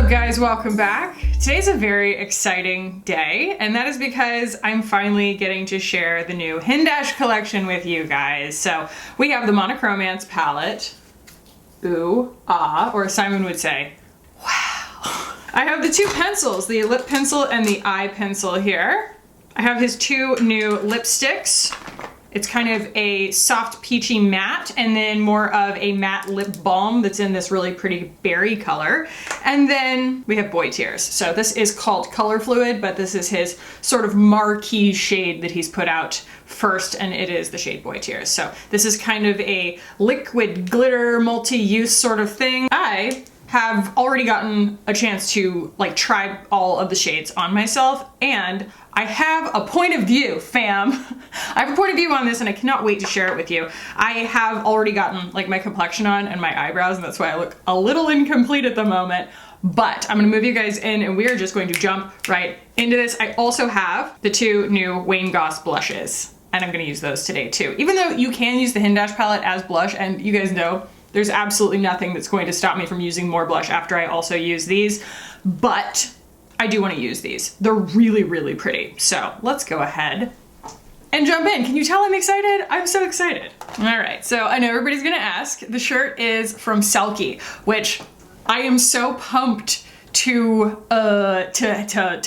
up, guys? Welcome back. Today's a very exciting day, and that is because I'm finally getting to share the new HINDASH collection with you guys. So we have the Monochromance Palette. Ooh, ah, or as Simon would say, wow. I have the two pencils, the lip pencil and the eye pencil here. I have his two new lipsticks. It's kind of a soft peachy matte and then more of a matte lip balm that's in this really pretty berry color. And then we have Boy Tears. So this is called Color Fluid, but this is his sort of marquee shade that he's put out first, and it is the shade Boy Tears. So this is kind of a liquid glitter multi-use sort of thing. I have already gotten a chance to like try all of the shades on myself, and I have a point of view, fam. I have a point of view on this and I cannot wait to share it with you. I have already gotten like my complexion on and my eyebrows, and that's why I look a little incomplete at the moment, but I'm gonna move you guys in and we are just going to jump right into this. I also have the two new Wayne Goss blushes, and I'm gonna use those today too. Even though you can use the HINDASH palette as blush, and you guys know there's absolutely nothing that's going to stop me from using more blush after I also use these, but I do want to use these. They're really, really pretty. So let's go ahead and jump in. Can you tell I'm excited? I'm so excited. All right, so I know everybody's gonna ask. The shirt is from Selkie, which I am so pumped to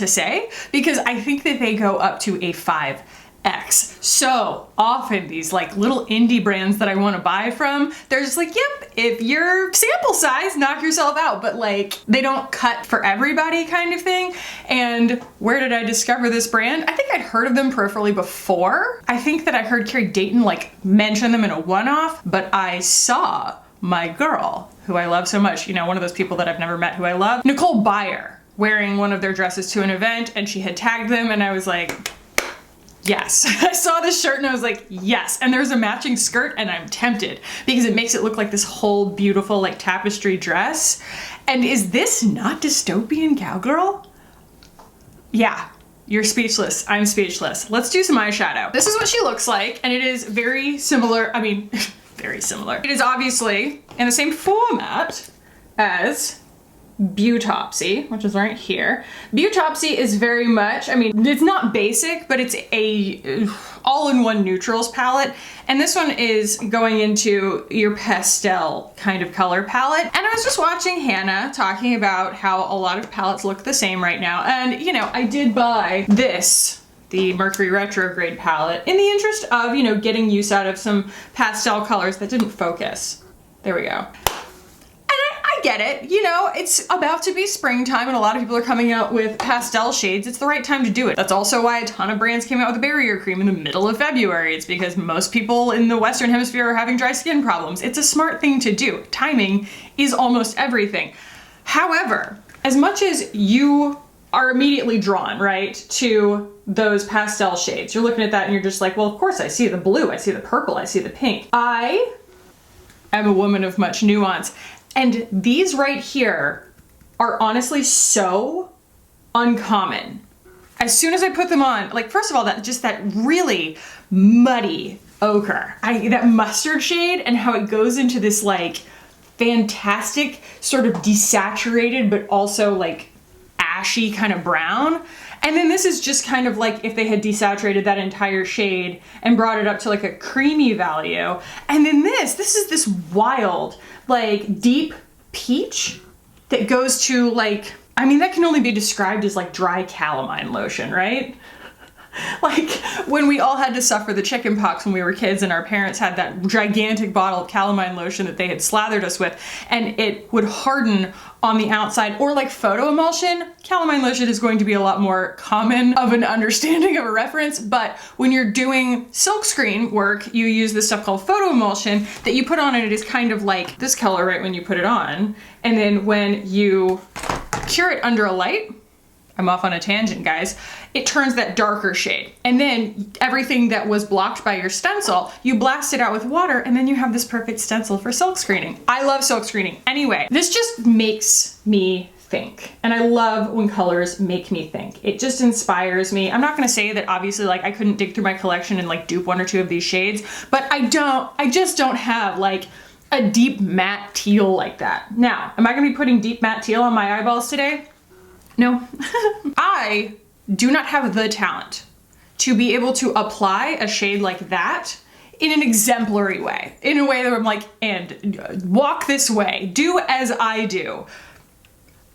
say, because I think that they go up to a 5X. So often these like little indie brands that I want to buy from, they're just like, yep, if you're sample size, knock yourself out, but like they don't cut for everybody kind of thing. And where did I discover this brand? I think I'd heard of them peripherally before. I think that I heard Carrie Dayton like mention them in a one-off, but I saw my girl, who I love so much, you know, one of those people that I've never met who I love, Nicole Byer, wearing one of their dresses to an event, and she had tagged them, and I was like, yes. I saw this shirt and I was like, yes. And there's a matching skirt and I'm tempted because it makes it look like this whole beautiful like tapestry dress. And is this not Dystopian Cowgirl? Yeah, you're speechless. I'm speechless. Let's do some eyeshadow. This is what she looks like, and it is very similar. I mean, very similar. It is obviously in the same format as Beautopsy, which is right here. Beautopsy is very much, I mean, it's not basic, but it's a all-in-one neutrals palette. And this one is going into your pastel kind of color palette. And I was just watching Hannah talking about how a lot of palettes look the same right now. And you know, I did buy this, the Mercury Retrograde palette, in the interest of, you know, getting use out of some pastel colors that didn't focus. There we go. Get it, you know, it's about to be springtime and a lot of people are coming out with pastel shades. It's the right time to do it. That's also why a ton of brands came out with a barrier cream in the middle of February. It's because most people in the Western Hemisphere are having dry skin problems. It's a smart thing to do. Timing is almost everything. However, as much as you are immediately drawn, right, to those pastel shades, you're looking at that and you're just like, well, of course I see the blue, I see the purple, I see the pink. I am a woman of much nuance. And these right here are honestly so uncommon. As soon as I put them on, like, first of all, that really muddy ochre, that mustard shade, and how it goes into this like fantastic sort of desaturated, but also like ashy kind of brown. And then this is just kind of like if they had desaturated that entire shade and brought it up to like a creamy value. And then this is this wild, like deep peach that goes to like, I mean, that can only be described as like dry calamine lotion, right? Like when we all had to suffer the chicken pox when we were kids and our parents had that gigantic bottle of calamine lotion that they had slathered us with, and it would harden on the outside, or like photo emulsion. Calamine lotion is going to be a lot more common of an understanding of a reference, but when you're doing silkscreen work, you use this stuff called photo emulsion that you put on, and it is kind of like this color right when you put it on. And then when you cure it under a light, I'm off on a tangent, guys, it turns that darker shade. And then everything that was blocked by your stencil, you blast it out with water, and then you have this perfect stencil for silk screening. I love silk screening. Anyway, this just makes me think. And I love when colors make me think. It just inspires me. I'm not gonna say that obviously like I couldn't dig through my collection and like dupe one or two of these shades, but I just don't have like a deep matte teal like that. Now, am I gonna be putting deep matte teal on my eyeballs today? No. I do not have the talent to be able to apply a shade like that in an exemplary way. In a way that I'm like, and walk this way, do as I do.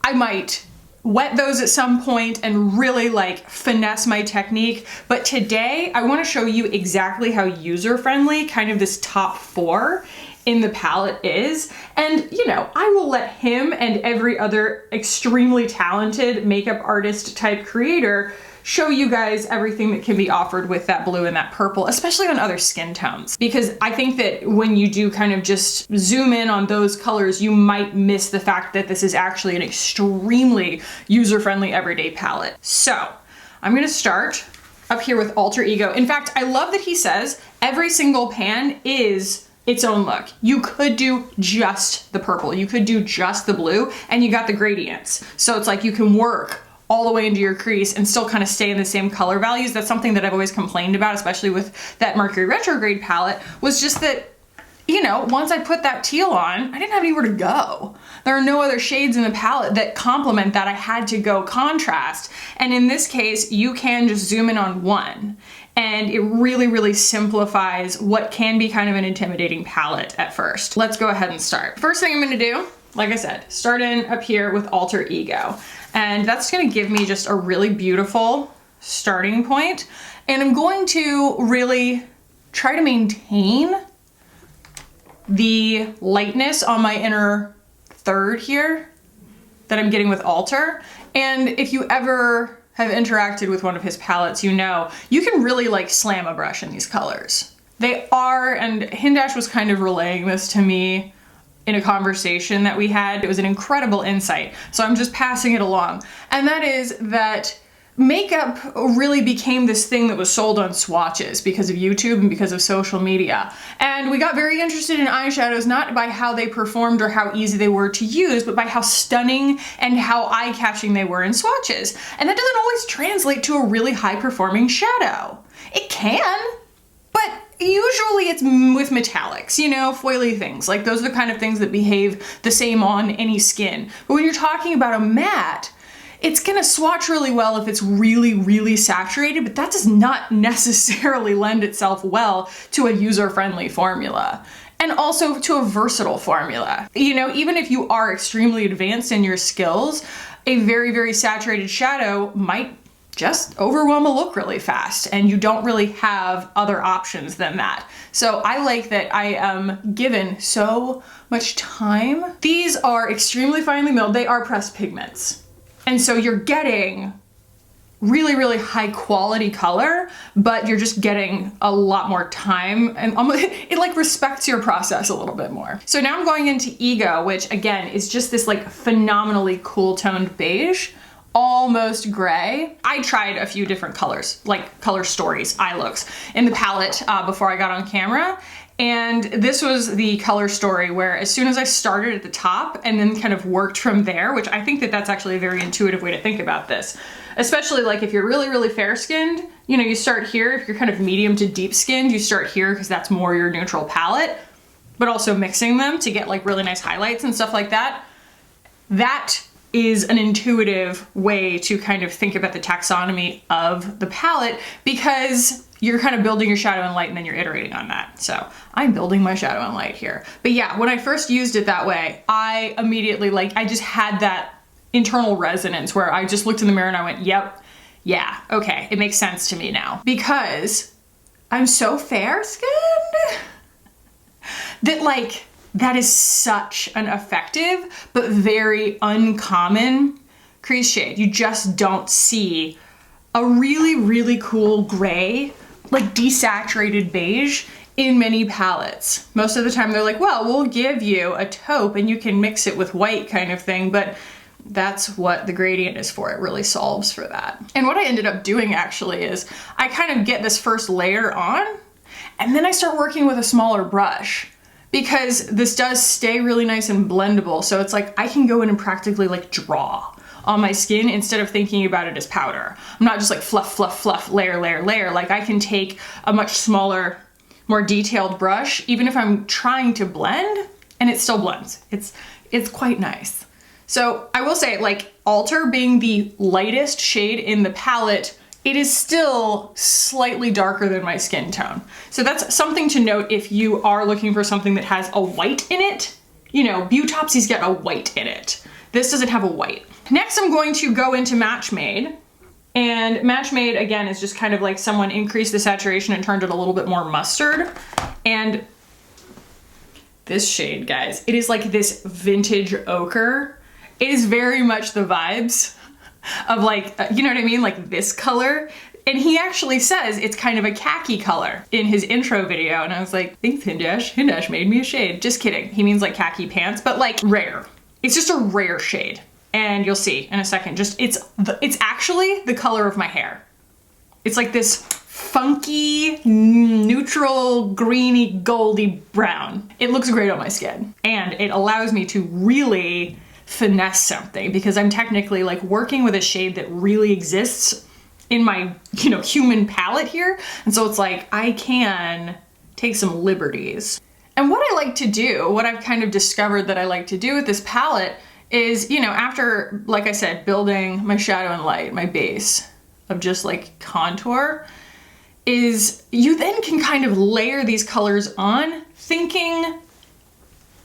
I might wet those at some point and really like finesse my technique. But today I want to show you exactly how user-friendly kind of this top 4 in the palette is. And you know, I will let him and every other extremely talented makeup artist type creator show you guys everything that can be offered with that blue and that purple, especially on other skin tones. Because I think that when you do kind of just zoom in on those colors, you might miss the fact that this is actually an extremely user-friendly everyday palette. So I'm gonna start up here with Alter Ego. In fact, I love that he says every single pan is its own look. You could do just the purple, you could do just the blue, and you got the gradients. So it's like you can work all the way into your crease and still kind of stay in the same color values. That's something that I've always complained about, especially with that Mercury retrograde palette, was just that, you know, once I put that teal on, I didn't have anywhere to go. There are no other shades in the palette that complement that. I had to go contrast. And in this case, you can just zoom in on one. And it really, really simplifies what can be kind of an intimidating palette at first. Let's go ahead and start. First thing I'm gonna do, like I said, start in up here with Alter Ego. And that's gonna give me just a really beautiful starting point. And I'm going to really try to maintain the lightness on my inner third here that I'm getting with Alter. And if you ever have interacted with one of his palettes, you know, you can really like slam a brush in these colors. They are, and HINDASH was kind of relaying this to me in a conversation that we had. It was an incredible insight, so I'm just passing it along. And that is that makeup really became this thing that was sold on swatches because of YouTube and because of social media. And we got very interested in eyeshadows, not by how they performed or how easy they were to use, but by how stunning and how eye-catching they were in swatches. And that doesn't always translate to a really high-performing shadow. It can, but usually it's with metallics, you know, foily things. Like those are the kind of things that behave the same on any skin. But when you're talking about a matte, it's gonna swatch really well if it's really, really saturated, but that does not necessarily lend itself well to a user-friendly formula. And also to a versatile formula. You know, even if you are extremely advanced in your skills, a very, very saturated shadow might just overwhelm a look really fast, and you don't really have other options than that. So I like that I am given so much time. These are extremely finely milled. They are pressed pigments. And so you're getting really, really high quality color, but you're just getting a lot more time, and it like respects your process a little bit more. So now I'm going into Ego, which again is just this like phenomenally cool toned beige, almost gray. I tried a few different colors, like color stories, eye looks in the palette before I got on camera. And this was the color story where as soon as I started at the top and then kind of worked from there, which I think that that's actually a very intuitive way to think about this. Especially like if you're really, really fair skinned, you know, you start here. If you're kind of medium to deep skinned, you start here because that's more your neutral palette, but also mixing them to get like really nice highlights and stuff like that. That is an intuitive way to kind of think about the taxonomy of the palette because you're kind of building your shadow and light and then you're iterating on that. So I'm building my shadow and light here. But yeah, when I first used it that way, I immediately I just had that internal resonance where I just looked in the mirror and I went, yep, yeah, okay, it makes sense to me now. Because I'm so fair skinned that that is such an effective but very uncommon crease shade. You just don't see a really, really cool gray, like desaturated beige in many palettes. Most of the time they're like, well, we'll give you a taupe and you can mix it with white kind of thing, but that's what the gradient is for. It really solves for that. And what I ended up doing actually is I kind of get this first layer on and then I start working with a smaller brush because this does stay really nice and blendable. So it's like I can go in and practically like draw on my skin instead of thinking about it as powder. I'm not just like fluff, fluff, fluff, layer, layer, layer. Like I can take a much smaller, more detailed brush, even if I'm trying to blend, and it still blends. It's quite nice. So I will say, like, Alter being the lightest shade in the palette, it is still slightly darker than my skin tone. So that's something to note if you are looking for something that has a white in it. You know, Beautopsy's got a white in it. This doesn't have a white. Next, I'm going to go into Matchmade. And Matchmade, again, is just kind of like someone increased the saturation and turned it a little bit more mustard. And this shade, guys, it is like this vintage ochre. It is very much the vibes of, like, you know what I mean? Like this color. And he actually says it's kind of a khaki color in his intro video. And I was like, thanks, Hindash. Hindash made me a shade. Just kidding. He means like khaki pants, but like rare. It's just a rare shade. And you'll see in a second, just it's actually the color of my hair. It's like this funky, neutral, greeny, goldy brown. It looks great on my skin. And it allows me to really finesse something because I'm technically like working with a shade that really exists in my, you know, human palette here. And so it's like, I can take some liberties. And what I like to do, what I've kind of discovered that I like to do with this palette is, you know, after, like I said, building my shadow and light, my base of just like contour, is you then can kind of layer these colors on, thinking,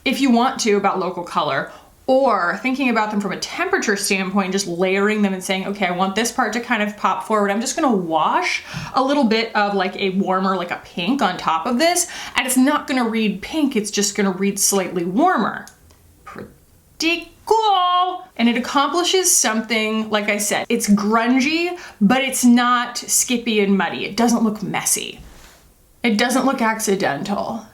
if you want to, about local color, or thinking about them from a temperature standpoint, just layering them and saying, okay, I want this part to kind of pop forward. I'm just gonna wash a little bit of like a warmer, like a pink on top of this, and it's not gonna read pink, it's just gonna read slightly warmer. Pretty cool. And it accomplishes something, like I said, it's grungy, but it's not skippy and muddy. It doesn't look messy. It doesn't look accidental.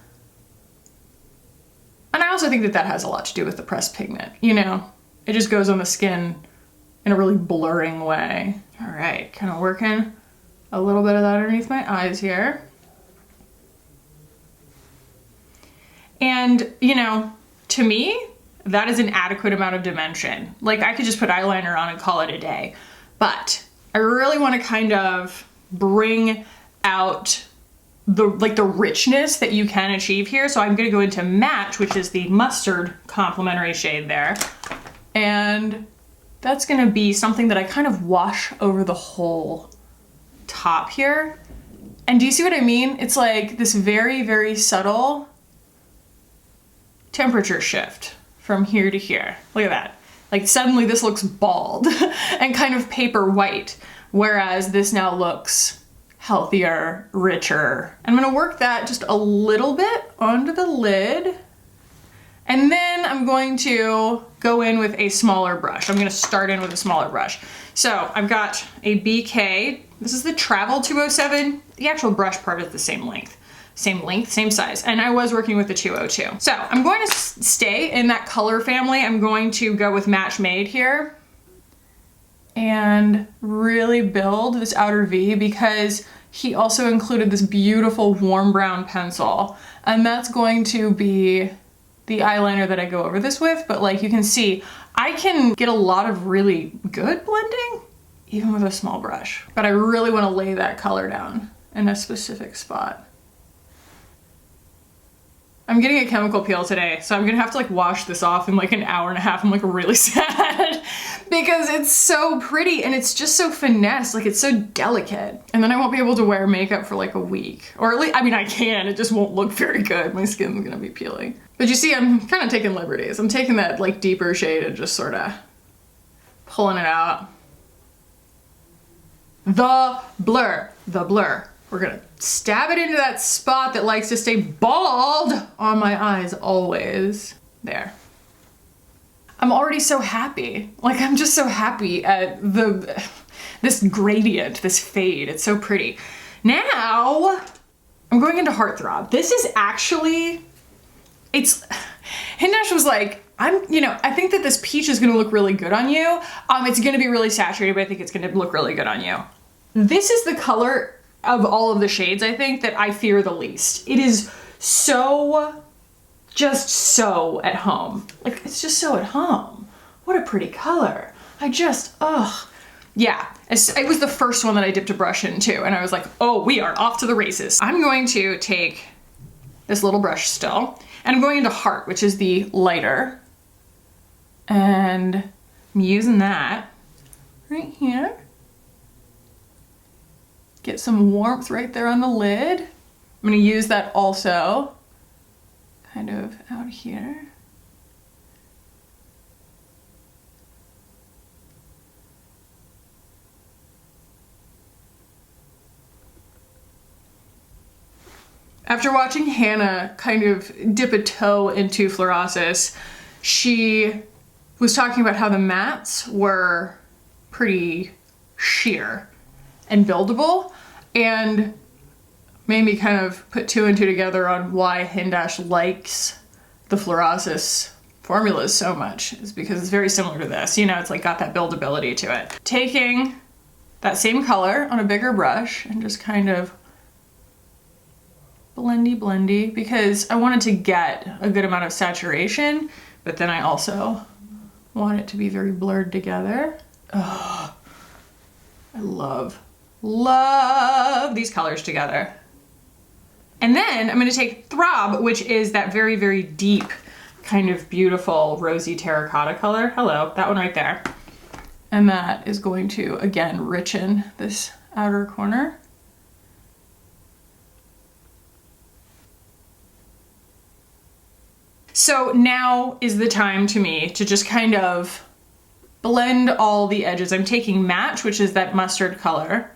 And I also think that that has a lot to do with the pressed pigment. You know, it just goes on the skin in a really blurring way. All right, kind of working a little bit of that underneath my eyes here. And, you know, to me, that is an adequate amount of dimension. Like, I could just put eyeliner on and call it a day. But I really want to kind of bring out the richness that you can achieve here. So I'm going to go into Match, which is the mustard complementary shade there. And that's going to be something that I kind of wash over the whole top here. And do you see what I mean? It's like this very, very subtle temperature shift from here to here. Look at that. Like suddenly this looks bald and kind of paper white, whereas this now looks healthier, richer. I'm gonna work that just a little bit onto the lid. And then I'm going to go in with a smaller brush. I'm gonna start in with a smaller brush. So I've got a BK. This is the Travel 207. The actual brush part is the same length, same size. And I was working with the 202. So I'm going to stay in that color family. I'm going to go with Matchmade here and really build this outer V, because he also included this beautiful warm brown pencil. And that's going to be the eyeliner that I go over this with. But like you can see, I can get a lot of really good blending even with a small brush. But I really want to lay that color down in a specific spot. I'm getting a chemical peel today, so I'm gonna have to like wash this off in like an hour and a half. I'm like really sad because it's so pretty and it's just so finesse, like it's so delicate. And then I won't be able to wear makeup for like a week. Or at least, I mean I can, it just won't look very good. My skin's gonna be peeling. But you see, I'm kind of taking liberties. I'm taking that like deeper shade and just sort of pulling it out. The blur. We're gonna stab it into that spot that likes to stay bald on my eyes always. There. I'm already so happy. Like I'm just so happy at this gradient, this fade. It's so pretty. Now I'm going into Heartthrob. This is actually, Hindash was like, I think that this peach is gonna look really good on you. It's gonna be really saturated, but I think it's gonna look really good on you. This is the color of all of the shades, I think, that I fear the least. It is just so at home. Like, it's just so at home. What a pretty color. Yeah. It was the first one that I dipped a brush into, and I was like, oh, we are off to the races. I'm going to take this little brush still. And I'm going into Heart, which is the lighter. And I'm using that right here. Get some warmth right there on the lid. I'm gonna use that also kind of out here. After watching Hannah kind of dip a toe into fluorosis, she was talking about how the mattes were pretty sheer and buildable, and made me kind of put two and two together on why HINDASH likes the fluorosis formulas so much, is because it's very similar to this. You know, it's like got that buildability to it. Taking that same color on a bigger brush and just kind of blendy, because I wanted to get a good amount of saturation, but then I also want it to be very blurred together. Oh, I love these colors together. And then I'm gonna take Throb, which is that very, very deep, kind of beautiful rosy terracotta color. Hello, that one right there. And that is going to, again, richen this outer corner. So now is the time to me to just kind of blend all the edges. I'm taking Match, which is that mustard color,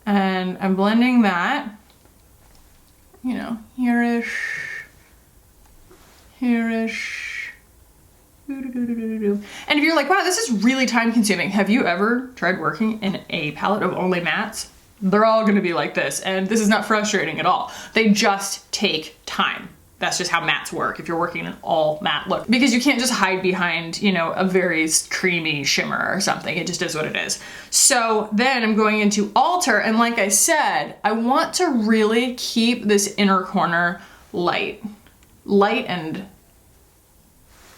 and I'm blending that, you know, here-ish, here-ish. And if you're like, wow, this is really time consuming, have you ever tried working in a palette of only mattes? They're all gonna be like this, and this is not frustrating at all. They just take time. That's just how mattes work if you're working an all matte look, because you can't just hide behind, you know, a very creamy shimmer or something. It just is what it is. So then I'm going into Alter, and like I said, I want to really keep this inner corner light and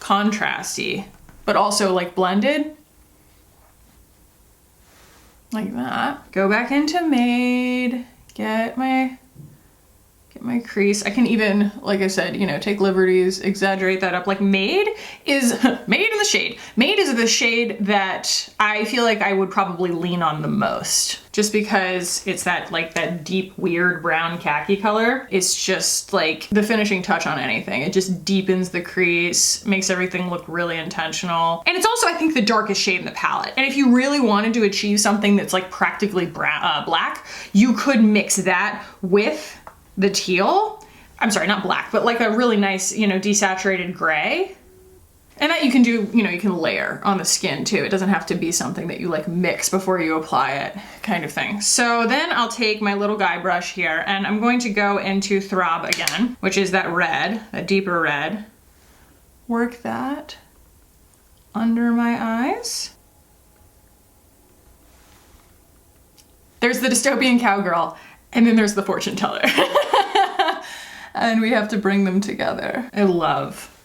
contrasty, but also like blended, like that. Go back into Made, get my crease. I can even, like I said, you know, take liberties, exaggerate that up. Like Made is Made in the shade. Made is the shade that I feel like I would probably lean on the most, just because it's that like that deep, weird brown khaki color. It's just like the finishing touch on anything. It just deepens the crease, makes everything look really intentional. And it's also, I think, the darkest shade in the palette. And if you really wanted to achieve something that's like practically black, you could mix that with the teal. I'm sorry, not black, but like a really nice, you know, desaturated gray. And that you can do, you know, you can layer on the skin too. It doesn't have to be something that you like mix before you apply it, kind of thing. So then I'll take my little guy brush here, and I'm going to go into Throb again, which is that red, that deeper red. Work that under my eyes. There's the Dystopian Cowgirl, and then there's the Fortune Teller. And we have to bring them together. I love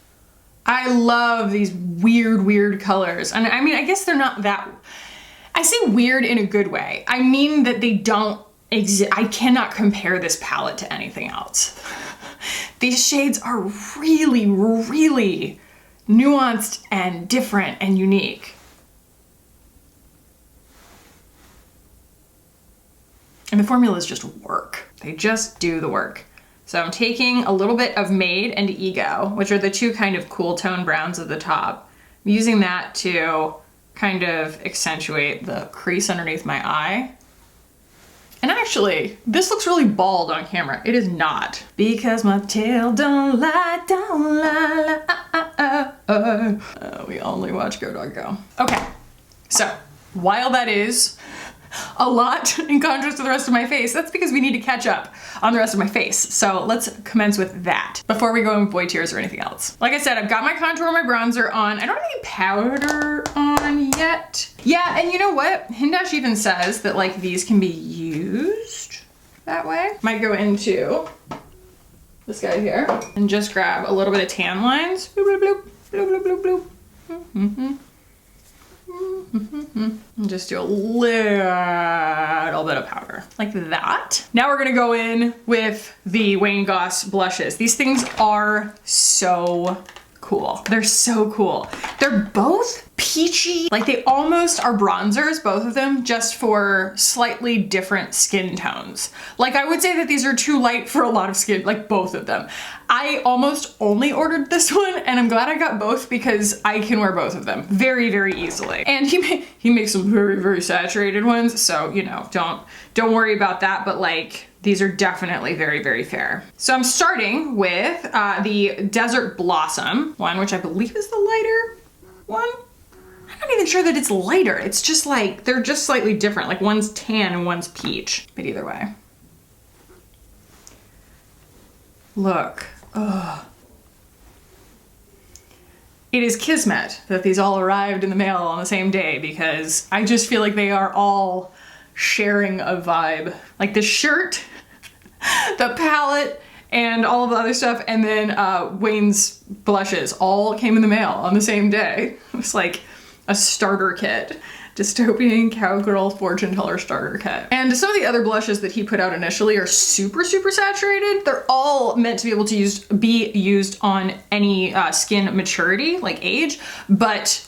these weird colors. And I mean, I guess they're not that, I say weird in a good way. I mean that they don't exist. I cannot compare this palette to anything else. These shades are really, really nuanced and different and unique. And the formulas just work. They just do the work. So I'm taking a little bit of Made and Ego, which are the two kind of cool tone browns at the top. I'm using that to kind of accentuate the crease underneath my eye. And actually, this looks really bald on camera. It is not. Because my tail don't lie, we only watch Go Dog Go. Okay, so while that is a lot in contrast to the rest of my face, that's because we need to catch up on the rest of my face. So let's commence with that before we go in boy tears or anything else. Like I said, I've got my contour and my bronzer on. I don't have any powder on yet. Yeah, and you know what? HINDASH even says that like these can be used that way. Might go into this guy here and just grab a little bit of tan lines. Bloop, bloop, bloop, bloop, bloop, bloop, bloop. Just do a little bit of powder like that. Now we're gonna go in with the Wayne Goss blushes. These things are so cool. They're so cool. They're both peachy, like they almost are bronzers, both of them, just for slightly different skin tones. Like I would say that these are too light for a lot of skin, like both of them. I almost only ordered this one and I'm glad I got both because I can wear both of them very, very easily. And he makes some very, very saturated ones. So, you know, don't worry about that. But like, these are definitely very, very fair. So I'm starting with the Desert Blossom one, which I believe is the lighter one. I'm not even sure that it's lighter. It's just like, they're just slightly different. Like one's tan and one's peach, but either way. Look, ugh. It is kismet that these all arrived in the mail on the same day because I just feel like they are all sharing a vibe. Like the shirt, the palette, and all of the other stuff, and then Wayne's blushes all came in the mail on the same day. It was like a starter kit. Dystopian Cowgirl Fortune Teller starter kit. And some of the other blushes that he put out initially are super, super saturated. They're all meant to be able to be used on any skin maturity, like age, but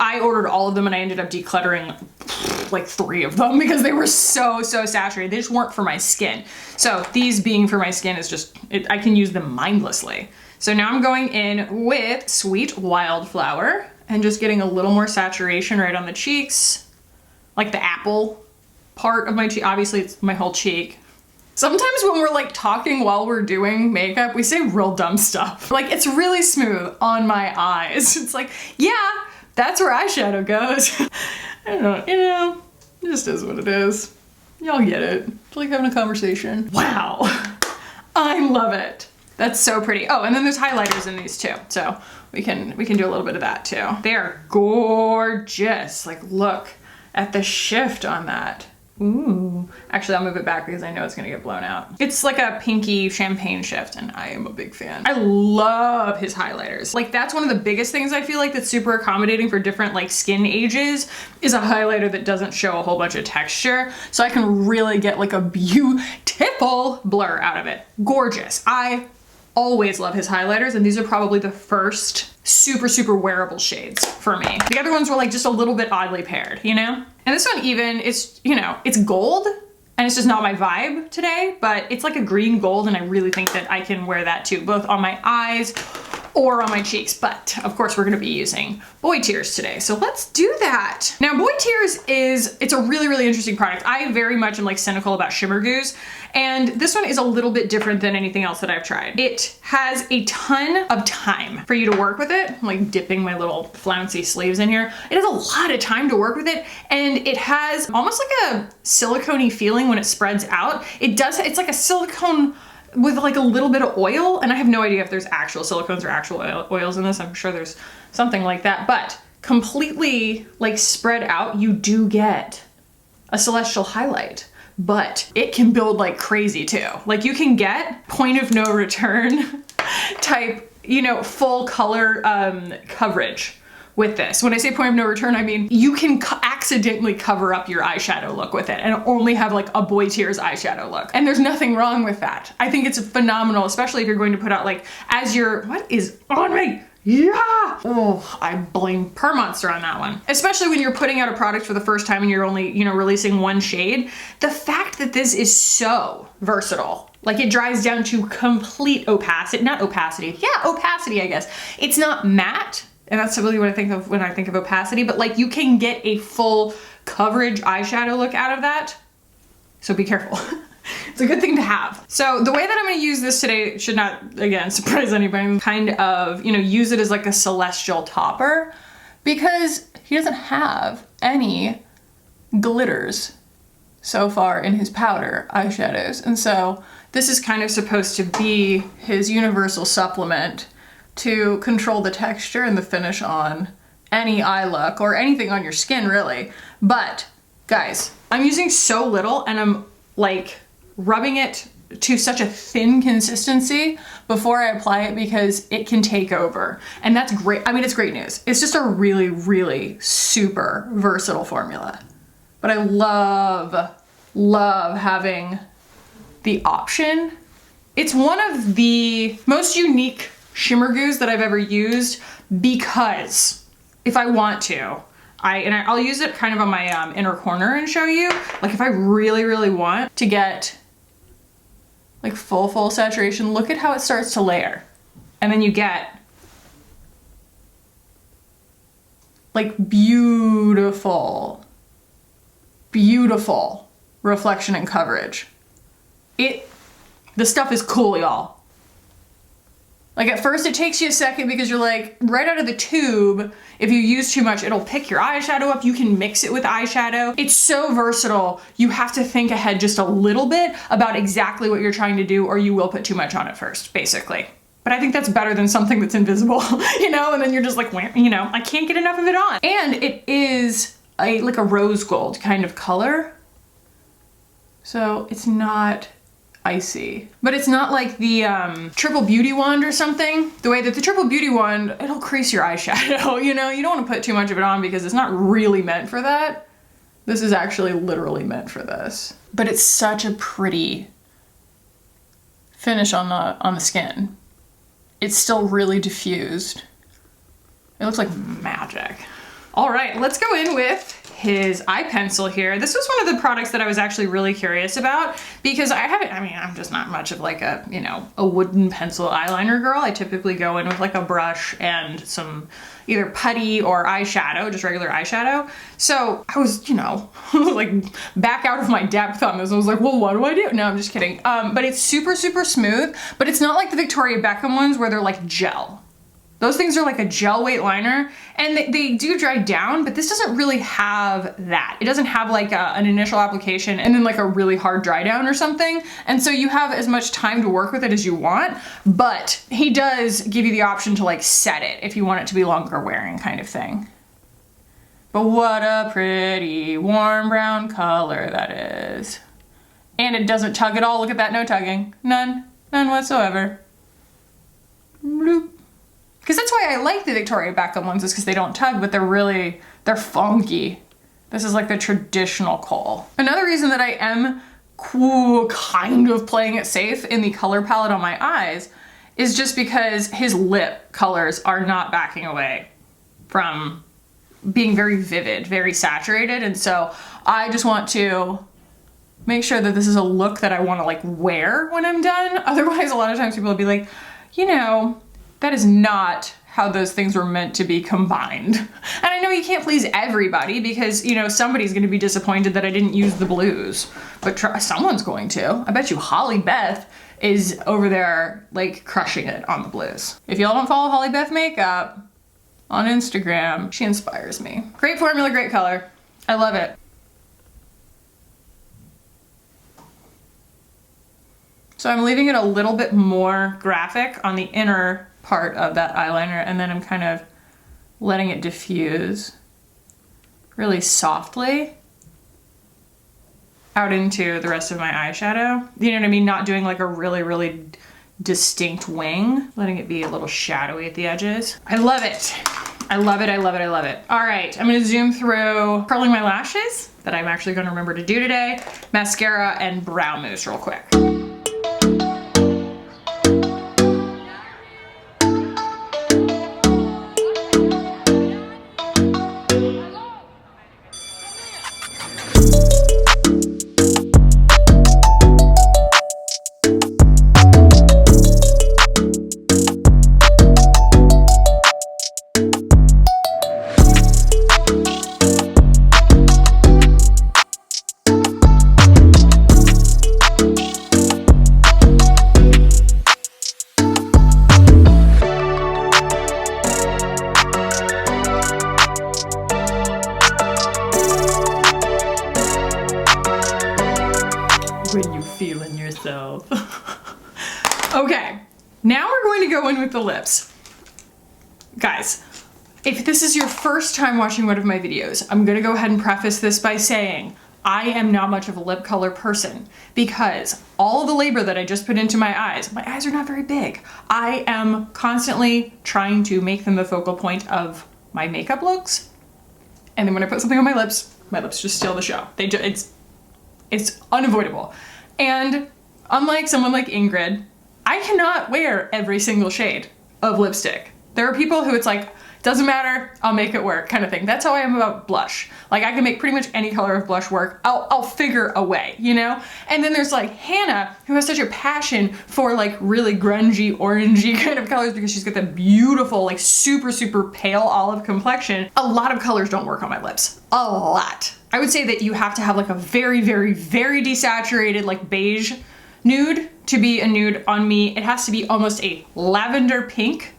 I ordered all of them and I ended up decluttering like 3 of them because they were so saturated. They just weren't for my skin. So these being for my skin is just, I can use them mindlessly. So now I'm going in with Sweet Wildflower and just getting a little more saturation right on the cheeks, like the apple part of my cheek. Obviously it's my whole cheek. Sometimes when we're like talking while we're doing makeup, we say real dumb stuff. Like it's really smooth on my eyes. It's like, yeah, that's where eyeshadow goes. I don't know, you know, it just is what it is. Y'all get it. It's like having a conversation. Wow, I love it. That's so pretty. Oh, and then there's highlighters in these too. So we can do a little bit of that too. They are gorgeous. Like look at the shift on that. Ooh. Actually, I'll move it back because I know it's gonna get blown out. It's like a pinky champagne shift and I am a big fan. I love his highlighters. Like that's one of the biggest things I feel like that's super accommodating for different like skin ages is a highlighter that doesn't show a whole bunch of texture. So I can really get like a beautiful blur out of it. Gorgeous. I always love his highlighters and these are probably the first super wearable shades for me. The other ones were like just a little bit oddly paired, you know? And this one even, it's, you know, it's gold and it's just not my vibe today, but it's like a green gold and I really think that I can wear that too, both on my eyes or on my cheeks. But of course we're gonna be using Boy Tears today. So let's do that. Now Boy Tears it's a really interesting product. I very much am like cynical about shimmer goos. And this one is a little bit different than anything else that I've tried. It has a ton of time for you to work with it. I'm like dipping my little flouncy sleeves in here. It has a lot of time to work with it. And it has almost like a silicone-y feeling when it spreads out. It's like a silicone with like a little bit of oil. And I have no idea if there's actual silicones or actual oils in this. I'm sure there's something like that, but completely like spread out, you do get a celestial highlight. But it can build like crazy too. Like you can get point of no return type, you know, full color coverage with this. When I say point of no return, I mean you can accidentally cover up your eyeshadow look with it and only have like a Boy Tears eyeshadow look. And there's nothing wrong with that. I think it's phenomenal, especially if you're going to put out like, as your, what is on me? Yeah! Oh, I blame Per Monster on that one. Especially when you're putting out a product for the first time and you're only, you know, releasing one shade. The fact that this is so versatile, like it dries down to complete opacity, not opacity, yeah, opacity, I guess. It's not matte, and that's really what I think of when I think of opacity, but like you can get a full coverage eyeshadow look out of that. So be careful. It's a good thing to have. So the way that I'm gonna use this today should not, again, surprise anybody, kind of, you know, use it as like a celestial topper because he doesn't have any glitters so far in his powder eyeshadows. And so this is kind of supposed to be his universal supplement to control the texture and the finish on any eye look or anything on your skin really. But guys, I'm using so little and I'm like rubbing it to such a thin consistency before I apply it because it can take over. And that's great. I mean, it's great news. It's just a really, really super versatile formula. But I love having the option. It's one of the most unique shimmer goos that I've ever used because if I want to, I'll use it kind of on my inner corner and show you, like if I really, really want to get like full saturation, look at how it starts to layer. And then you get like beautiful reflection and coverage. The stuff is cool, y'all. Like at first it takes you a second because you're like, right out of the tube, if you use too much, it'll pick your eyeshadow up. You can mix it with eyeshadow. It's so versatile. You have to think ahead just a little bit about exactly what you're trying to do or you will put too much on it first, basically. But I think that's better than something that's invisible, you know, and then you're just like, you know, I can't get enough of it on. And it is like a rose gold kind of color. So it's not icy, but it's not like the Triple Beauty Wand or something. The way that the Triple Beauty Wand, it'll crease your eyeshadow, you know? You don't want to put too much of it on because it's not really meant for that. This is actually literally meant for this. But it's such a pretty finish on the skin. It's still really diffused. It looks like magic. All right, let's go in with his eye pencil here. This was one of the products that I was actually really curious about because I'm just not much of like a, you know, a wooden pencil eyeliner girl. I typically go in with like a brush and some either putty or eyeshadow, just regular eyeshadow. So I was, you know, like back out of my depth on this. I was like, well, what do I do? No, I'm just kidding. But it's super smooth, but it's not like the Victoria Beckham ones where they're like gel. Those things are like a gel weight liner and they do dry down, but this doesn't really have that. It doesn't have like an initial application and then like a really hard dry down or something. And so you have as much time to work with it as you want, but he does give you the option to like set it if you want it to be longer wearing kind of thing. But what a pretty warm brown color that is. And it doesn't tug at all. Look at that, no tugging. None whatsoever. Bloop. Because that's why I like the Victoria Beckham ones is because they don't tug, but they're funky. This is like the traditional kohl. Another reason that I am kind of playing it safe in the color palette on my eyes is just because his lip colors are not backing away from being very vivid, very saturated. And so I just want to make sure that this is a look that I want to like wear when I'm done. Otherwise, a lot of times people will be like, you know, that is not how those things were meant to be combined. And I know you can't please everybody because, you know, somebody's gonna be disappointed that I didn't use the blues, but someone's going to. I bet you Holly Beth is over there like crushing it on the blues. If y'all don't follow Holly Beth Makeup on Instagram, she inspires me. Great formula, great color. I love it. So I'm leaving it a little bit more graphic on the inner part of that eyeliner, and then I'm kind of letting it diffuse really softly out into the rest of my eyeshadow. You know what I mean? Not doing like a really distinct wing, letting it be a little shadowy at the edges. I love it. I love it, I love it, I love it. All right, I'm gonna zoom through curling my lashes that I'm actually gonna remember to do today, mascara, and brow mousse real quick. When you feeling yourself. Okay, now we're going to go in with the lips. Guys, if this is your first time watching one of my videos, I'm gonna go ahead and preface this by saying, I am not much of a lip color person because all the labor that I just put into my eyes are not very big. I am constantly trying to make them the focal point of my makeup looks. And then when I put something on my lips just steal the show. It's unavoidable. And unlike someone like Ingrid, I cannot wear every single shade of lipstick. There are people who it's like, doesn't matter, I'll make it work kind of thing. That's how I am about blush. Like I can make pretty much any color of blush work. I'll figure a way, you know? And then there's like Hannah, who has such a passion for like really grungy, orangey kind of colors because she's got that beautiful, like super, super pale olive complexion. A lot of colors don't work on my lips. A lot. I would say that you have to have like a very, very, very desaturated like beige nude to be a nude on me. It has to be almost a lavender pink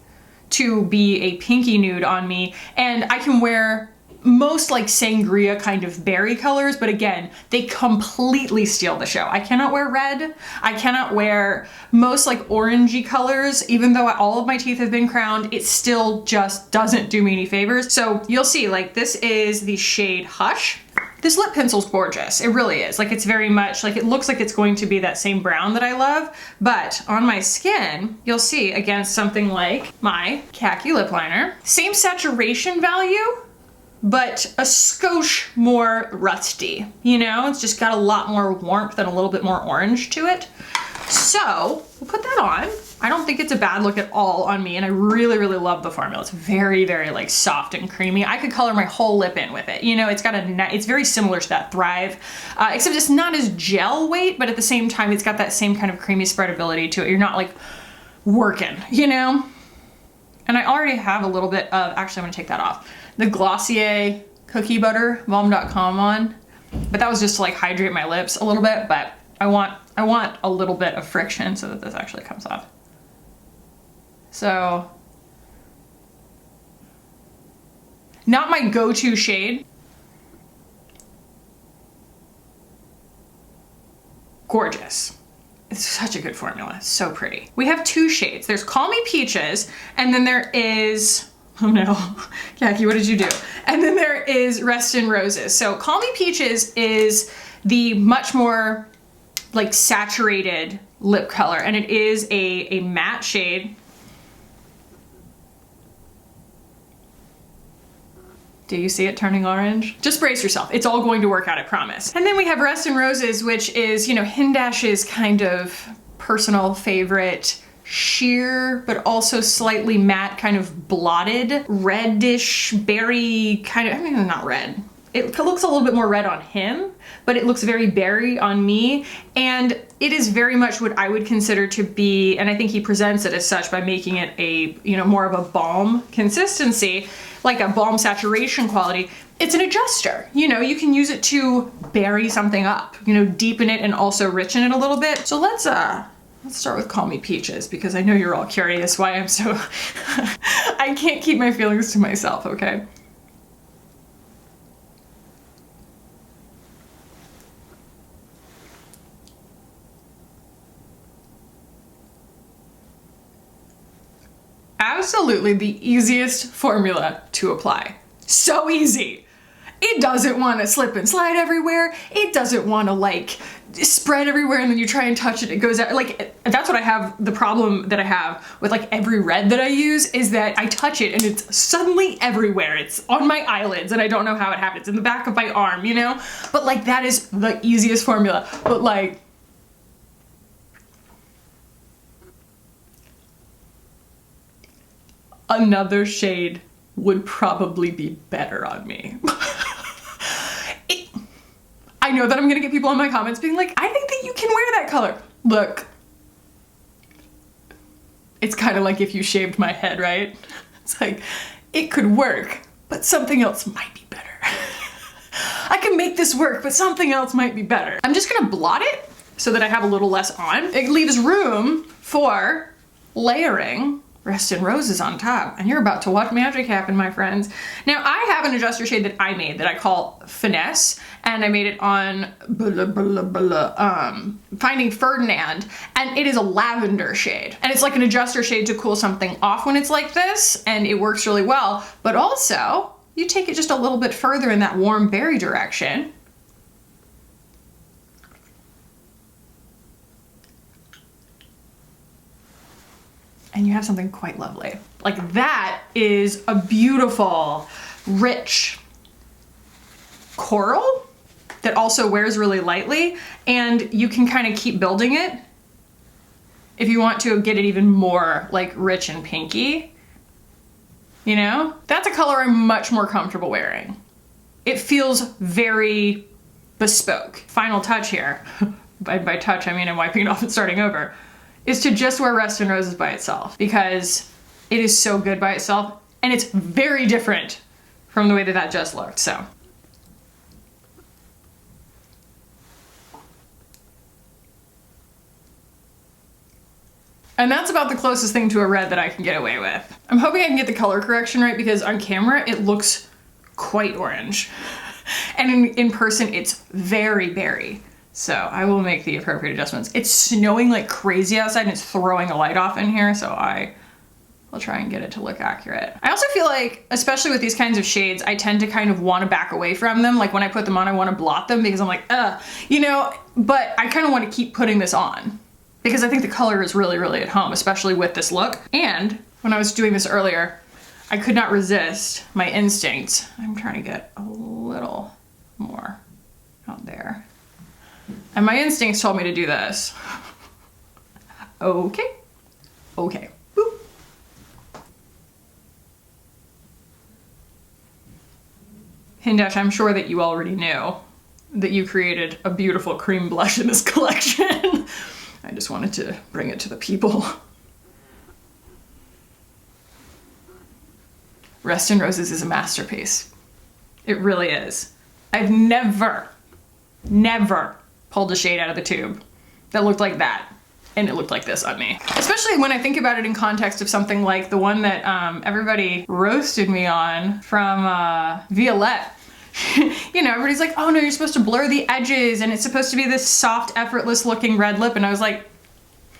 to be a pinky nude on me. And I can wear most like sangria kind of berry colors, but again, they completely steal the show. I cannot wear red. I cannot wear most like orangey colors. Even though all of my teeth have been crowned, it still just doesn't do me any favors. So you'll see, like this is the shade Hush. This lip pencil's gorgeous. It really is. Like it's very much like, it looks like it's going to be that same brown that I love, but on my skin, you'll see against something like my Kackie lip liner, same saturation value, but a skosh more rusty. You know, it's just got a lot more warmth and a little bit more orange to it. So we'll put that on. I don't think it's a bad look at all on me, and I really, really love the formula. It's very, very like soft and creamy. I could color my whole lip in with it. You know, it's got it's very similar to that Thrive, except it's not as gel weight, but at the same time, it's got that same kind of creamy spreadability to it. You're not like working, you know? And I already have a little bit of, actually I'm gonna take that off, the Glossier Cookie Butter Balm.com on, but that was just to like hydrate my lips a little bit, but I want a little bit of friction so that this actually comes off. So, not my go-to shade. Gorgeous. It's such a good formula, so pretty. We have two shades. There's Call Me Peaches, and then there is, oh no, Kackie, what did you do? And then there is Rest in Roses. So Call Me Peaches is the much more like saturated lip color, and it is a matte shade. Do you see it turning orange? Just brace yourself. It's all going to work out, I promise. And then we have Rest in Roses, which is, you know, HINDASH's kind of personal favorite, sheer, but also slightly matte, kind of blotted, reddish, berry kind of, I mean, not red. It looks a little bit more red on him, but it looks very berry on me. And it is very much what I would consider to be, and I think he presents it as such by making it a, you know, more of a balm consistency, like a balm saturation quality. It's an adjuster. You know, you can use it to berry something up, you know, deepen it and also richen it a little bit. So let's start with Call Me Peaches, because I know you're all curious why I'm so, I can't keep my feelings to myself, okay? Absolutely the easiest formula to apply. So easy. It doesn't want to slip and slide everywhere. It doesn't want to like spread everywhere and then you try and touch it, it goes out. Like, that's what I have, the problem that I have with like every red that I use is that I touch it and it's suddenly everywhere. It's on my eyelids and I don't know how it happens, in the back of my arm, you know? But like that is the easiest formula. But like, another shade would probably be better on me. I know that I'm gonna get people in my comments being like, I think that you can wear that color. Look, it's kind of like if you shaved my head, right? It's like, it could work, but something else might be better. I can make this work, but something else might be better. I'm just gonna blot it so that I have a little less on. It leaves room for layering Rest in Roses on top, and you're about to watch magic happen, my friends. Now, I have an adjuster shade that I made that I call Finesse, and I made it on Finding Ferdinand, and it is a lavender shade. And it's like an adjuster shade to cool something off when it's like this, and it works really well. But also, you take it just a little bit further in that warm berry direction, and you have something quite lovely. Like that is a beautiful, rich coral that also wears really lightly, and you can kind of keep building it if you want to get it even more like rich and pinky. You know, that's a color I'm much more comfortable wearing. It feels very bespoke. Final touch here, by touch I mean I'm wiping it off and starting over, is to just wear Rest in Roses by itself, because it is so good by itself and it's very different from the way that that just looked, so. And that's about the closest thing to a red that I can get away with. I'm hoping I can get the color correction right, because on camera it looks quite orange. And in person it's very berry. So I will make the appropriate adjustments. It's snowing like crazy outside and it's throwing a light off in here, so I will try and get it to look accurate. I also feel like, especially with these kinds of shades, I tend to kind of want to back away from them. Like when I put them on, I want to blot them because I'm like, you know, but I kind of want to keep putting this on, because I think the color is really, really at home, especially with this look. And when I was doing this earlier, I could not resist my instincts. I'm trying to get a little more out there. And my instincts told me to do this. Okay. Okay. Boop. HINDASH, I'm sure that you already knew that you created a beautiful cream blush in this collection. I just wanted to bring it to the people. Rest in Roses is a masterpiece. It really is. I've never pulled a shade out of the tube that looked like that, and it looked like this on me. Especially when I think about it in context of something like the one that everybody roasted me on from Violette. You know, everybody's like, oh no, you're supposed to blur the edges and it's supposed to be this soft, effortless looking red lip, and I was like,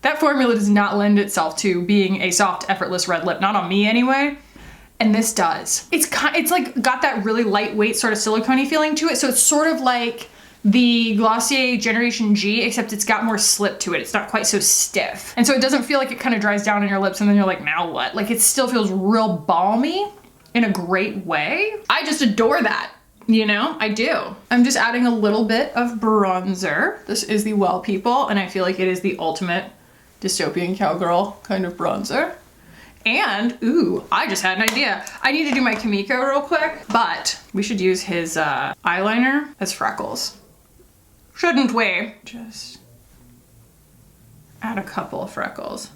that formula does not lend itself to being a soft, effortless red lip, not on me anyway. And this does. It's like got that really lightweight sort of silicone-y feeling to it, so it's sort of like the Glossier Generation G, except it's got more slip to it. It's not quite so stiff. And so it doesn't feel like it kind of dries down on your lips and then you're like, now what? Like it still feels real balmy in a great way. I just adore that, you know, I do. I'm just adding a little bit of bronzer. This is the Well People, and I feel like it is the ultimate dystopian cowgirl kind of bronzer. And, ooh, I just had an idea. I need to do my Kimiko real quick, but we should use his eyeliner as freckles. Shouldn't we? Just add a couple of freckles.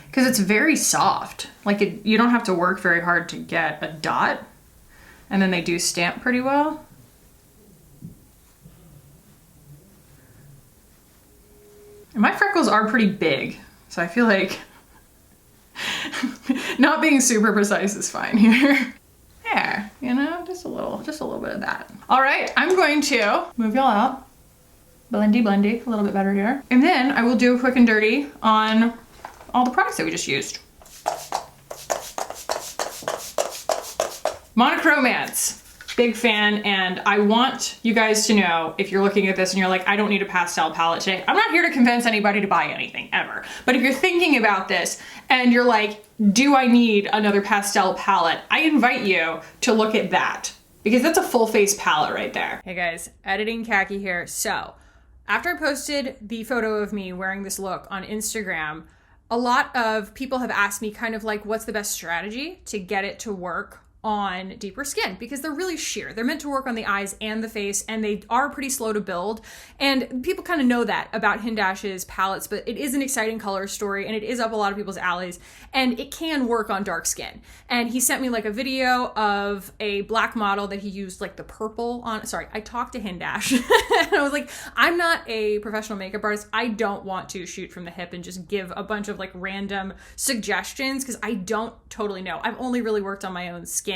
Because it's very soft. Like, you don't have to work very hard to get a dot. And then they do stamp pretty well. And my freckles are pretty big, so I feel like not being super precise is fine here. There, you know, just a little bit of that. All right, I'm going to move y'all out. Blendy, blendy, a little bit better here. And then I will do a quick and dirty on all the products that we just used. Monochromance. Big fan, and I want you guys to know, if you're looking at this and you're like, I don't need a pastel palette today, I'm not here to convince anybody to buy anything ever. But if you're thinking about this and you're like, do I need another pastel palette? I invite you to look at that, because that's a full face palette right there. Hey guys, editing Kackie here. So after I posted the photo of me wearing this look on Instagram, a lot of people have asked me kind of like, what's the best strategy to get it to work on deeper skin, because they're really sheer. They're meant to work on the eyes and the face, and they are pretty slow to build. And people kind of know that about HINDASH's palettes, but it is an exciting color story and it is up a lot of people's alleys, and it can work on dark skin. And he sent me like a video of a black model that he used like the purple on. Sorry, I talked to HINDASH and I was like, I'm not a professional makeup artist. I don't want to shoot from the hip and just give a bunch of like random suggestions, because I don't totally know. I've only really worked on my own skin.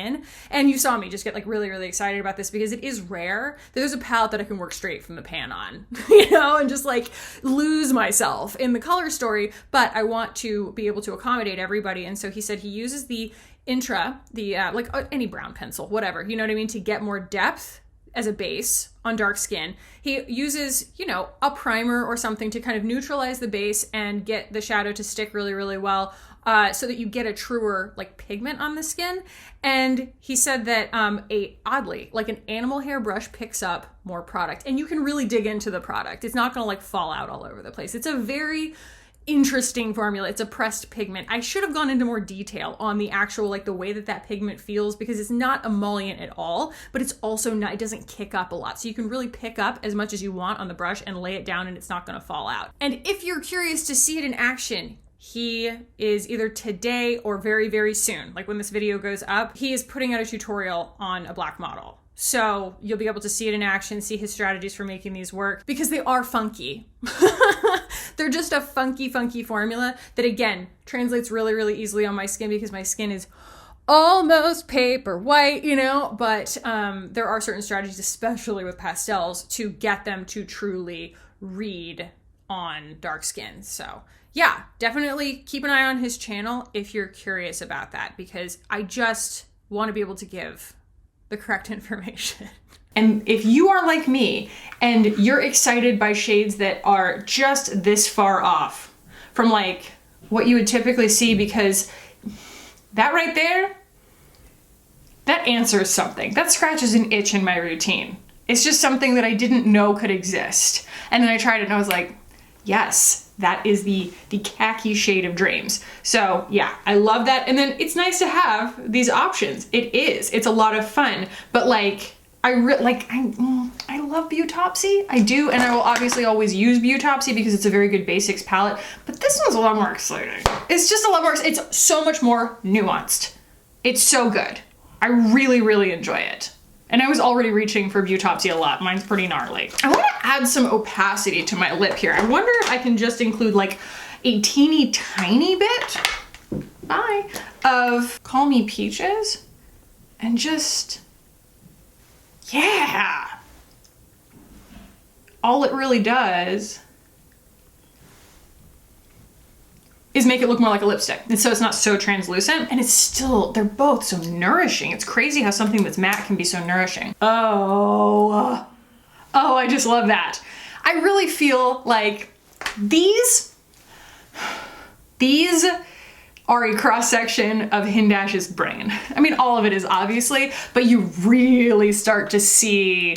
And you saw me just get like really, really excited about this, because it is rare. There's a palette that I can work straight from the pan on, you know, and just like lose myself in the color story, but I want to be able to accommodate everybody. And so he said he uses the Intra, the like any brown pencil, whatever, you know what I mean, to get more depth as a base on dark skin. He uses, you know, a primer or something to kind of neutralize the base and get the shadow to stick really, really well so that you get a truer like pigment on the skin. And he said that oddly, like an animal hair brush picks up more product, and you can really dig into the product. It's not gonna like fall out all over the place. It's a very interesting formula. It's a pressed pigment. I should have gone into more detail on the actual, like the way that that pigment feels, because it's not emollient at all, but it's also not, it doesn't kick up a lot. So you can really pick up as much as you want on the brush and lay it down, and it's not gonna fall out. And if you're curious to see it in action, he is either today or very, very soon, like when this video goes up, he is putting out a tutorial on a black model. So you'll be able to see it in action, see his strategies for making these work, because they are funky. They're just a funky, funky formula that, again, translates really, really easily on my skin, because my skin is almost paper white, you know, but there are certain strategies, especially with pastels, to get them to truly read on dark skin. So yeah, definitely keep an eye on his channel if you're curious about that, because I just want to be able to give the correct information. And if you are like me and you're excited by shades that are just this far off from like what you would typically see, because that right there, that answers something. That scratches an itch in my routine. It's just something that I didn't know could exist. And then I tried it and I was like, yes, that is the khaki shade of dreams. So yeah, I love that. And then it's nice to have these options. It is, it's a lot of fun, but like, I love Beautopsy. I do, and I will obviously always use Beautopsy because it's a very good basics palette, but this one's a lot more exciting. It's just a lot more, it's so much more nuanced. It's so good. I really, really enjoy it. And I was already reaching for Beautopsy a lot. Mine's pretty gnarly. I want to add some opacity to my lip here. I wonder if I can just include like a teeny tiny bit, of Call Me Peaches, and just, yeah. All it really does is make it look more like a lipstick. And so it's not so translucent, and it's still, they're both so nourishing. It's crazy how something that's matte can be so nourishing. Oh, I just love that. I really feel like these are a cross-section of HINDASH's brain. I mean, all of it is obviously, but you really start to see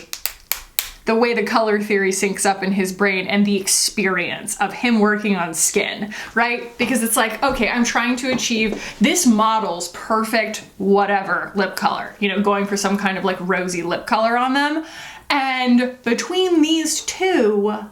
the way the color theory syncs up in his brain and the experience of him working on skin, right? Because it's like, okay, I'm trying to achieve this model's perfect whatever lip color, you know, going for some kind of like rosy lip color on them. And between these two,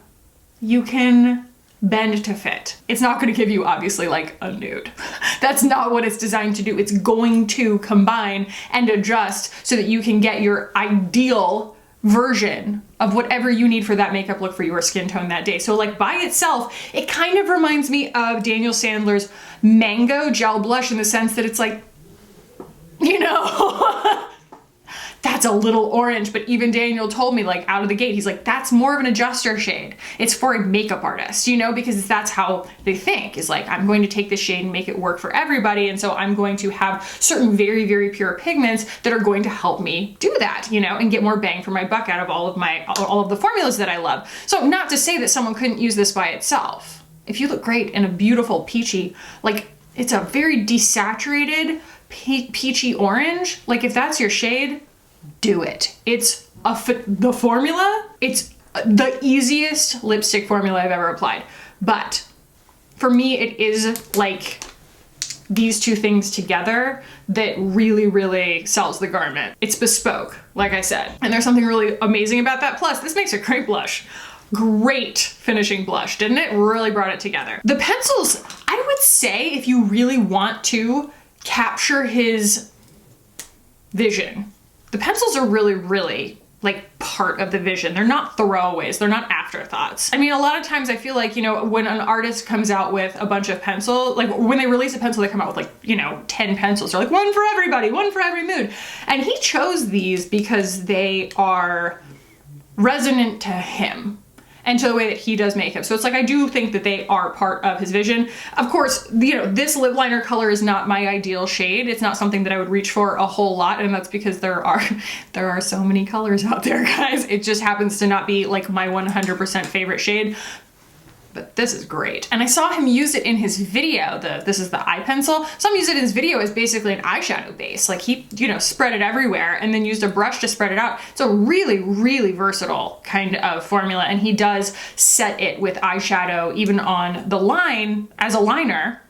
you can bend to fit. It's not going to give you obviously like a nude. That's not what it's designed to do. It's going to combine and adjust so that you can get your ideal version of whatever you need for that makeup look for your skin tone that day. So like by itself, it kind of reminds me of Daniel Sandler's Mango Gel Blush in the sense that it's like, you know, that's a little orange, but even Daniel told me like out of the gate, he's like, that's more of an adjuster shade. It's for a makeup artist, you know, because that's how they think, is like, I'm going to take this shade and make it work for everybody. And so I'm going to have certain very, very pure pigments that are going to help me do that, you know, and get more bang for my buck out of all of the formulas that I love. So not to say that someone couldn't use this by itself. If you look great in a beautiful peachy, like it's a very desaturated peachy orange, like if that's your shade, do it. It's the formula. It's the easiest lipstick formula I've ever applied. But for me, it is like these two things together that really, really sells the garment. It's bespoke, like I said. And there's something really amazing about that. Plus, this makes a great blush. Great finishing blush, didn't it? Really brought it together. The pencils, I would say if you really want to capture his vision, the pencils are really, really like part of the vision. They're not throwaways. They're not afterthoughts. I mean, a lot of times I feel like, you know, when an artist comes out with a bunch of pencil, like when they release a pencil, they come out with like, you know, 10 pencils. They're like one for everybody, one for every mood. And he chose these because they are resonant to him and to the way that he does makeup. So it's like, I do think that they are part of his vision. Of course, you know, this lip liner color is not my ideal shade. It's not something that I would reach for a whole lot, and that's because there are so many colors out there, guys. It just happens to not be like my 100% favorite shade. but this is great. And I saw him use it in his video. This is the eye pencil. Saw him use it in his video as basically an eyeshadow base. Like he, you know, spread it everywhere and then used a brush to spread it out. It's a really, really versatile kind of formula. And he does set it with eyeshadow even on the line as a liner.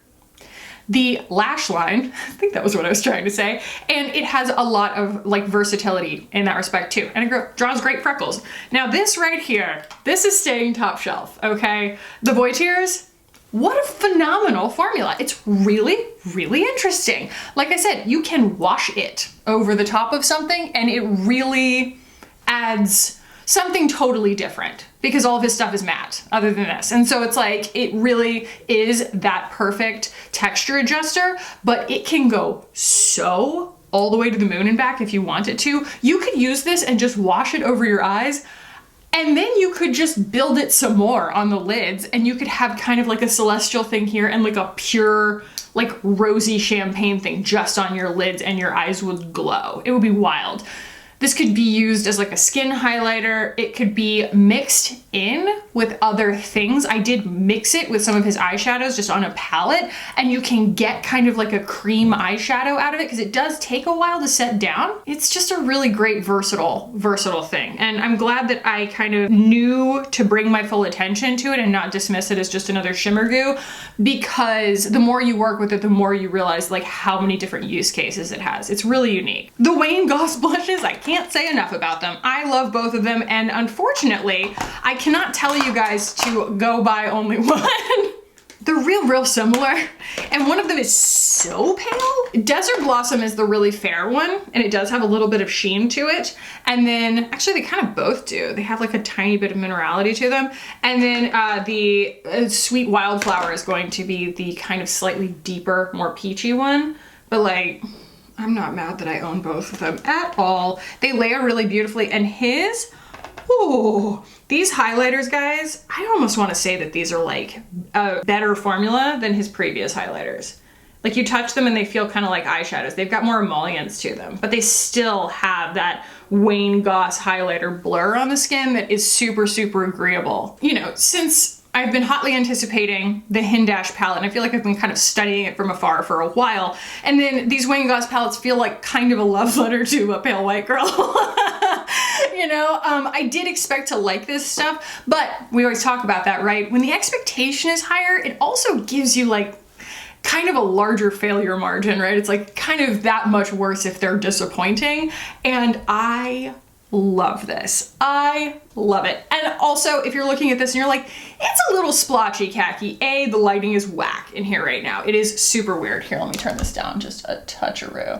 The lash line, I think that was what I was trying to say, and it has a lot of like versatility in that respect too, and it draws great freckles. Now this right here, this is staying top shelf, okay? The Boy Tears, what a phenomenal formula. It's really, really interesting. Like I said, you can wash it over the top of something and it really adds something totally different because all of his stuff is matte other than this. And so it's like, it really is that perfect texture adjuster, but it can go so all the way to the moon and back if you want it to. You could use this and just wash it over your eyes, and then you could just build it some more on the lids, and you could have kind of like a celestial thing here and like a pure, like rosy champagne thing just on your lids, and your eyes would glow. It would be wild. This could be used as like a skin highlighter. It could be mixed in with other things. I did mix it with some of his eyeshadows just on a palette, and you can get kind of like a cream eyeshadow out of it because it does take a while to set down. It's just a really great versatile thing. And I'm glad that I kind of knew to bring my full attention to it and not dismiss it as just another shimmer goo, because the more you work with it, the more you realize like how many different use cases it has. It's really unique. The Wayne Goss blushes, I can't say enough about them. I love both of them, and unfortunately, I cannot tell you guys to go buy only one. They're real similar, and one of them is so pale. Desert Blossom is the really fair one, and it does have a little bit of sheen to it. And then, actually they kind of both do. They have like a tiny bit of minerality to them. And then the Sweet Wildflower is going to be the kind of slightly deeper, more peachy one. But like, I'm not mad that I own both of them at all. They layer really beautifully, and his, ooh, these highlighters, guys, I almost want to say that these are like a better formula than his previous highlighters. Like you touch them and they feel kind of like eyeshadows. They've got more emollients to them, but they still have that Wayne Goss highlighter blur on the skin that is super, super agreeable. You know, since I've been hotly anticipating the HINDASH palette, and I feel like I've been kind of studying it from afar for a while. And then these Wayne Goss palettes feel like kind of a love letter to a pale white girl. You know, I did expect to like this stuff, but we always talk about that, right? When the expectation is higher, it also gives you like kind of a larger failure margin, right? It's like kind of that much worse if they're disappointing. And I love this. I love it. And also, if you're looking at this and you're like, it's a little splotchy, Kackie. A, the lighting is whack in here right now. It is super weird. Here, let me turn this down just a touch-a-roo.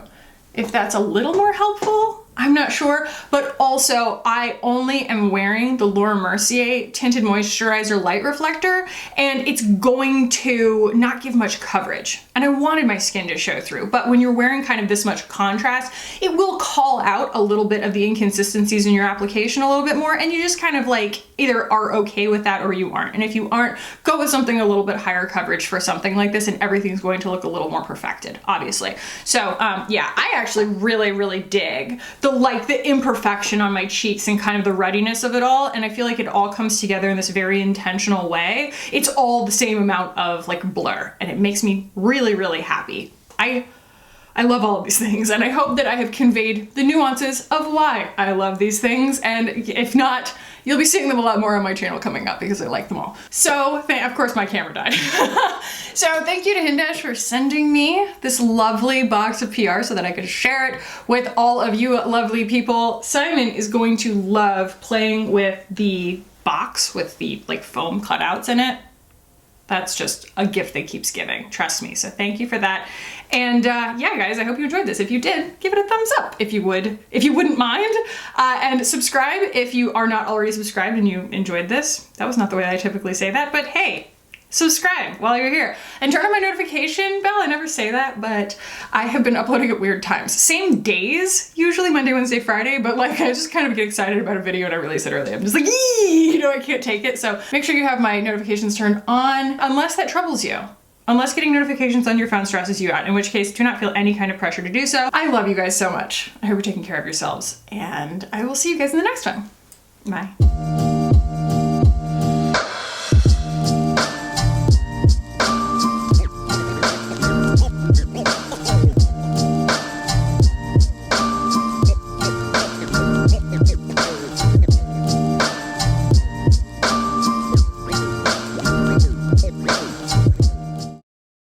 If that's a little more helpful, I'm not sure, but also I only am wearing the Laura Mercier Tinted Moisturizer Light Reflector, and it's going to not give much coverage. And I wanted my skin to show through, but when you're wearing kind of this much contrast, it will call out a little bit of the inconsistencies in your application a little bit more, and you just kind of like either are okay with that or you aren't. And if you aren't, go with something a little bit higher coverage for something like this, and everything's going to look a little more perfected, obviously. So yeah, I actually really dig the imperfection on my cheeks and kind of the ruddiness of it all. And I feel like it all comes together in this very intentional way. It's all the same amount of like blur, and it makes me really happy. I love all of these things, and I hope that I have conveyed the nuances of why I love these things. And if not, you'll be seeing them a lot more on my channel coming up because I like them all. So, of course my camera died. So thank you to HINDASH for sending me this lovely box of PR so that I could share it with all of you lovely people. Simon is going to love playing with the box with the like foam cutouts in it. That's just a gift that keeps giving, trust me. So thank you for that. And yeah, guys, I hope you enjoyed this. If you did, give it a thumbs up if you wouldn't mind. And subscribe if you are not already subscribed and you enjoyed this. That was not the way I typically say that, but hey, subscribe while you're here. And turn on my notification bell. I never say that, but I have been uploading at weird times. Same days, usually Monday, Wednesday, Friday, but like I just kind of get excited about a video and I release it early. I'm just like, yee, you know, I can't take it. So make sure you have my notifications turned on, unless that troubles you. Unless getting notifications on your phone stresses you out, in which case do not feel any kind of pressure to do so. I love you guys so much. I hope you're taking care of yourselves, and I will see you guys in the next one. Bye.